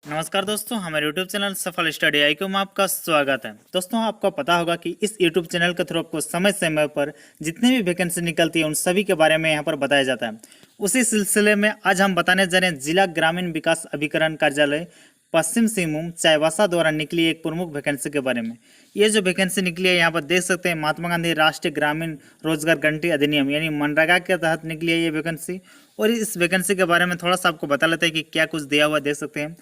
नमस्कार दोस्तों, हमारे YouTube चैनल सफल स्टडी IQ में आपका स्वागत है। दोस्तों, आपको पता होगा कि इस YouTube चैनल के थ्रू आपको समय समय पर जितनी भी वैकेंसी निकलती है उन सभी के बारे में यहाँ पर बताया जाता है। उसी सिलसिले में आज हम बताने जा रहे हैं जिला ग्रामीण विकास अभिकरण कार्यालय पश्चिम सिंहभूम चाईबासा द्वारा निकली एक प्रमुख वैकेंसी के बारे में। ये जो वैकेंसी निकली है यहाँ पर देख सकते हैं, महात्मा गांधी राष्ट्रीय ग्रामीण रोजगार गारंटी अधिनियम यानी मनरेगा के तहत निकली है ये वैकेंसी। और इस वैकेंसी के बारे में थोड़ा सा आपको बता लेते हैं कि क्या कुछ दिया हुआ देख सकते हैं।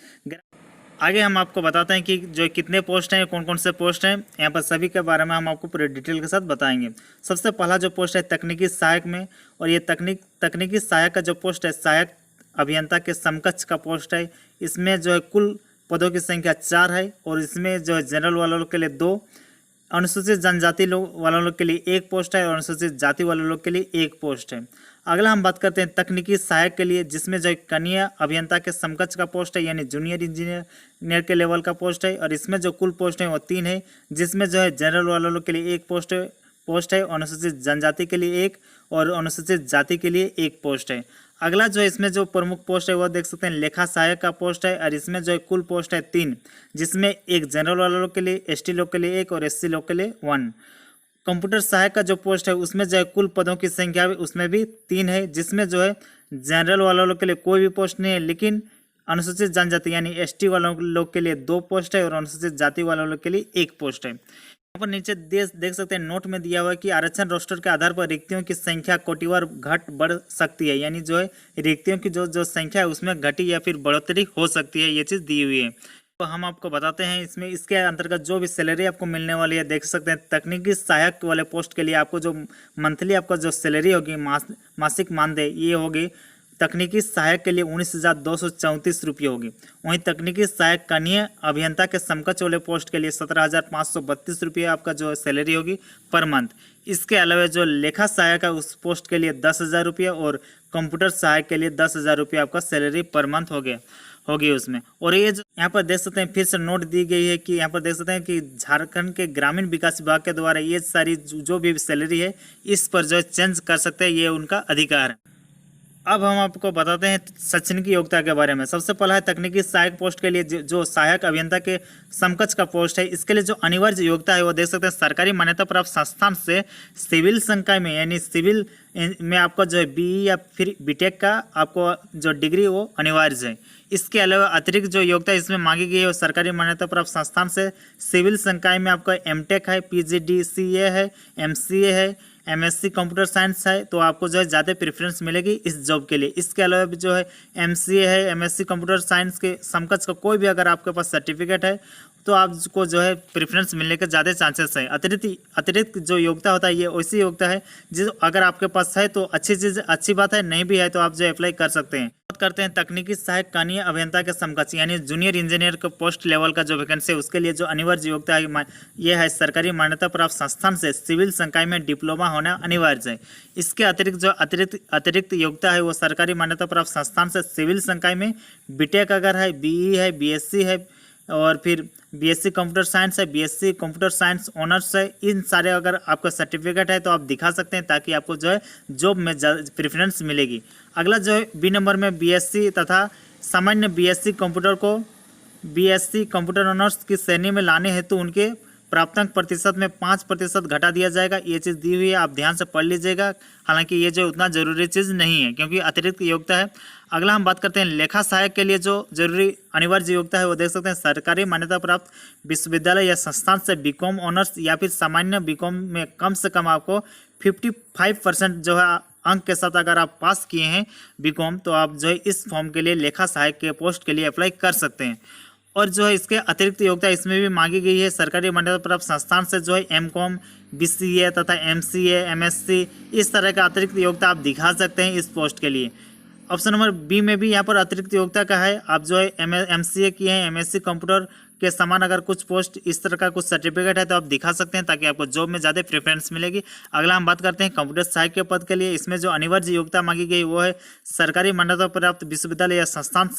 आगे हम आपको बताते हैं कि जो कितने पोस्ट हैं, कौन कौन से पोस्ट हैं, यहाँ पर सभी के बारे में हम आपको पूरे डिटेल के साथ बताएंगे। सबसे पहला जो पोस्ट है तकनीकी सहायक में, और ये तकनीकी सहायक का जो पोस्ट है सहायक अभियंता के समकक्ष का पोस्ट है। इसमें जो है कुल पदों की संख्या 4 है, और इसमें जो है जनरल वालों के लिए 2, अनुसूचित जनजाति लोग वालों लोग के लिए 1 पोस्ट है और अनुसूचित जाति वाले लोग के लिए 1 पोस्ट है। अगला हम बात करते हैं तकनीकी सहायक के लिए, जिसमें जो है कनीय अभियंता के समकक्ष का पोस्ट है यानी जूनियर इंजीनियर के लेवल का पोस्ट है, और इसमें जो कुल पोस्ट है वो 3 है, जिसमें जो है जनरल वालों लोग के लिए 1 पोस्ट है, अनुसूचित जनजाति के लिए 1 और अनुसूचित जाति के लिए 1 पोस्ट है। अगला जो है इसमें जो प्रमुख पोस्ट है वो देख सकते हैं लेखा सहायक का पोस्ट है, और इसमें जो है कुल पोस्ट है 3, जिसमें 1 जनरल वाले लोग के लिए, ST लोग के लिए 1 और SC लोग के लिए 1। कंप्यूटर सहायक का जो पोस्ट है उसमें जो है कुल पदों की संख्या उसमें भी 3 है, जिसमें जो है जनरल वाले लोग के लिए कोई भी पोस्ट नहीं है, लेकिन अनुसूचित जनजाति यानी ST वालों लोग के लिए 2 पोस्ट है और अनुसूचित जाति वालों लोग के लिए 1 पोस्ट है। यहाँ पर नीचे देख सकते हैं नोट में दिया हुआ है कि आरक्षण रोस्टर के आधार पर रिक्तियों की संख्या कोटिवार घट बढ़ सकती है, यानी जो है रिक्तियों की जो संख्या है उसमें घटी या फिर बढ़ोतरी हो सकती है, ये चीज़ दी हुई है। तो हम आपको बताते हैं इसमें इसके अंतर्गत जो भी सैलरी आपको मिलने वाली है देख सकते हैं। तकनीकी सहायक वाले पोस्ट के लिए आपको जो मंथली आपका जो सैलरी होगी मासिक मानदेय ये होगी तकनीकी सहायक के लिए 19,234 रुपये होगी। वहीं तकनीकी सहायक कनीय अभियंता के समकक्ष वाले पोस्ट के लिए 17,532 रुपये आपका जो सैलरी होगी पर मंथ। इसके अलावा जो लेखा सहायक है उस पोस्ट के लिए 10,000 रुपये और कंप्यूटर सहायक के लिए 10,000 रुपये आपका सैलरी पर मंथ होगी उसमें। और ये जो यहाँ पर देख सकते हैं फिर से नोट दी गई है कि यहाँ पर देख सकते हैं कि झारखंड के ग्रामीण विकास विभाग के द्वारा ये सारी जो भी सैलरी है इस पर जो है चेंज कर सकते हैं, ये उनका अधिकार है। अब हम आपको बताते हैं शैक्षणिक योग्यता के बारे में। सबसे पहला है तकनीकी सहायक पोस्ट के लिए जो सहायक अभियंता के समकक्ष का पोस्ट है, इसके लिए जो अनिवार्य योग्यता है वो देख सकते हैं सरकारी मान्यता प्राप्त संस्थान से सिविल संकाय में यानी सिविल में आपका जो है BE या फिर BTech का आपको जो डिग्री वो अनिवार्य है। इसके अलावा अतिरिक्त जो योग्यता इसमें मांगी गई है वो सरकारी मान्यता प्राप्त संस्थान से सिविल संकाय में आपका MTech है, PGDCA है, MCA है, MSc कंप्यूटर साइंस है, तो आपको जो है ज़्यादा प्रेफरेंस मिलेगी इस जॉब के लिए। इसके अलावा भी जो है MCA है, MSc कंप्यूटर साइंस के समकक्ष का कोई भी अगर आपके पास सर्टिफिकेट है तो आपको जो है प्रेफरेंस मिलने के ज़्यादा चांसेस है। अतिरिक्त जो योग्यता होता है ये वैसी योग्यता है जो अगर आपके पास है तो अच्छी बात है, नहीं भी है तो आप जो अप्लाई कर सकते हैं। बात करते हैं तकनीकी सहायक कनीय अभियंता के समकक्ष यानी जूनियर इंजीनियर के पोस्ट लेवल का जो वैकेंसी है उसके लिए जो अनिवार्य योग्यता है ये है सरकारी मान्यता प्राप्त संस्थान से सिविल संकाय में डिप्लोमा होना अनिवार्य है। इसके अतिरिक्त जो अतिरिक्त योग्यता है वो सरकारी मान्यता प्राप्त संस्थान से सिविल संकाय में BTech अगर है, BE है, BSc है और फिर BSc कंप्यूटर साइंस है, BSc कंप्यूटर साइंस ऑनर्स है, इन सारे अगर आपका सर्टिफिकेट है तो आप दिखा सकते हैं ताकि आपको जो है जॉब में प्रेफरेंस मिलेगी। अगला जो है B नंबर में BSc तथा सामान्य BSc कंप्यूटर को BSc कंप्यूटर ऑनर्स की श्रेणी में लाने हेतु उनके प्राप्तांक प्रतिशत में 5% घटा दिया जाएगा। ये चीज़ दी हुई है, आप ध्यान से पढ़ लीजिएगा। हालांकि ये जो उतना ज़रूरी चीज़ नहीं है क्योंकि अतिरिक्त योग्यता है। अगला हम बात करते हैं लेखा सहायक के लिए जो जरूरी अनिवार्य योग्यता है वो देख सकते हैं सरकारी मान्यता प्राप्त विश्वविद्यालय या संस्थान से BCom ऑनर्स या फिर सामान्य BCom में कम से कम आपको 55% जो है अंक के साथ अगर आप पास किए हैं BCom तो आप जो है इस फॉर्म के लिए लेखा सहायक के पोस्ट के लिए अप्लाई कर सकते हैं। और जो है इसके अतिरिक्त योग्यता इसमें भी मांगी गई है सरकारी मान्यता प्राप्त संस्थान से जो है MCom, BCA तथा MCA, MSc इस तरह का अतिरिक्त योग्यता आप दिखा सकते हैं इस पोस्ट के लिए। ऑप्शन नंबर B में भी यहाँ पर अतिरिक्त योग्यता का है, आप जो है MCA किए हैं, MSc कंप्यूटर के समान अगर कुछ पोस्ट इस तरह का कुछ सर्टिफिकेट है तो आप दिखा सकते हैं ताकि आपको जॉब में ज़्यादा प्रेफरेंस मिलेगी। अगला हम बात करते हैं कंप्यूटर सहायक के पद के लिए। इसमें जो अनिवार्य योग्यता मांगी गई वो है सरकारी मान्यता प्राप्त विश्वविद्यालय या संस्थान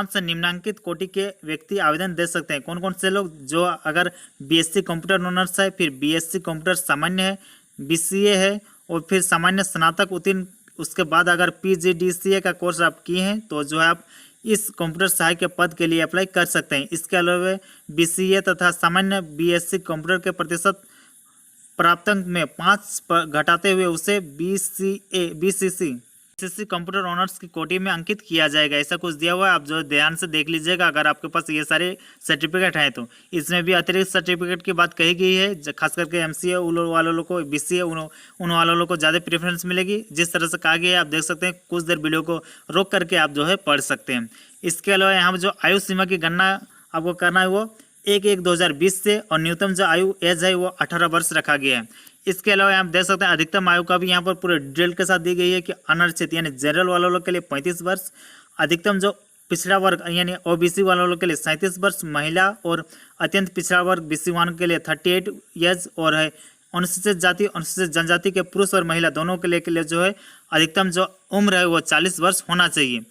से निम्नांकित कोटि के व्यक्ति आवेदन दे सकते हैं। कौन कौन से लोग? जो अगर BSc कंप्यूटर ऑनर्स है, फिर BSc कंप्यूटर सामान्य है, BCA है और फिर सामान्य स्नातक उत्तीर्ण, उसके बाद अगर PGDCA का कोर्स आप किए हैं तो जो है आप इस कंप्यूटर सहायक के पद के लिए अप्लाई कर सकते हैं। इसके अलावा BCA तथा सामान्य BSc कंप्यूटर के प्रतिशत प्राप्तांक में 5 घटाते हुए उसे BCC कंप्यूटर ऑनर्स की कोटि में अंकित किया जाएगा। ऐसा कुछ दिया हुआ है, आप जो ध्यान से देख लीजिएगा अगर आपके पास ये सारे सर्टिफिकेट हैं तो। इसमें भी अतिरिक्त सर्टिफिकेट की बात कही गई है, खास करके MCA वालों को, BCA उन वालों को ज़्यादा प्रेफरेंस मिलेगी। जिस तरह से कहा गया है आप देख सकते हैं, कुछ देर वीडियो को रोक करके आप जो है पढ़ सकते हैं। इसके अलावा यहाँ जो आयु सीमा की गणना आपको करना है वो 1/1/2020 से, और न्यूनतम जो आयु एज है वो 18 वर्ष रखा गया है। इसके अलावा आप देख सकते हैं अधिकतम आयु का भी यहाँ पर पूरे डिटेल के साथ दी गई है कि अनारक्षित यानी जनरल वालों के लिए 35 वर्ष, अधिकतम जो पिछड़ा वर्ग यानी OBC वालों के लिए 37 वर्ष, महिला और अत्यंत पिछड़ा वर्ग BC वालों के लिए 38 ईयर्स, और है अनुसूचित जाति अनुसूचित जनजाति के पुरुष और महिला दोनों के लिए जो है अधिकतम जो उम्र है वो 40 वर्ष होना चाहिए।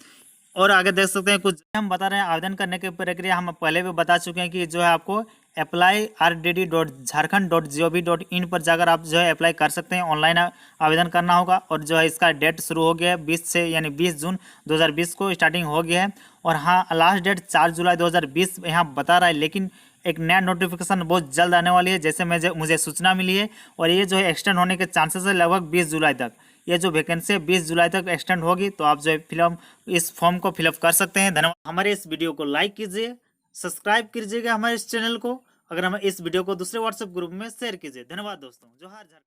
और आगे देख सकते हैं कुछ हम बता रहे हैं आवेदन करने की प्रक्रिया हम पहले भी बता चुके हैं कि जो है आपको apply.rdd.jharkhand.gov.in पर जाकर आप जो है अप्लाई कर सकते हैं, ऑनलाइन आवेदन करना होगा। और जो है इसका डेट शुरू हो गया है 20 से, यानी 20 जून 2020 को स्टार्टिंग हो गया है। और हाँ, लास्ट डेट 4 जुलाई 2020 यहाँ बता रहा है, लेकिन एक नया नोटिफिकेशन बहुत जल्द आने वाली है जैसे मुझे सूचना मिली है, और ये जो है एक्सटेंड होने के चांसेस है लगभग 20 जुलाई तक। ये जो वैकेंसी है 20 जुलाई तक एक्सटेंड होगी, तो आप जो है इस फॉर्म को फिलअप कर सकते हैं। धन्यवाद। हमारे इस वीडियो को लाइक कीजिए, सब्सक्राइब कीजिएगा हमारे इस चैनल को, अगर हमें इस वीडियो को दूसरे व्हाट्सएप ग्रुप में शेयर कीजिए। धन्यवाद दोस्तों। जोहार झारखंड।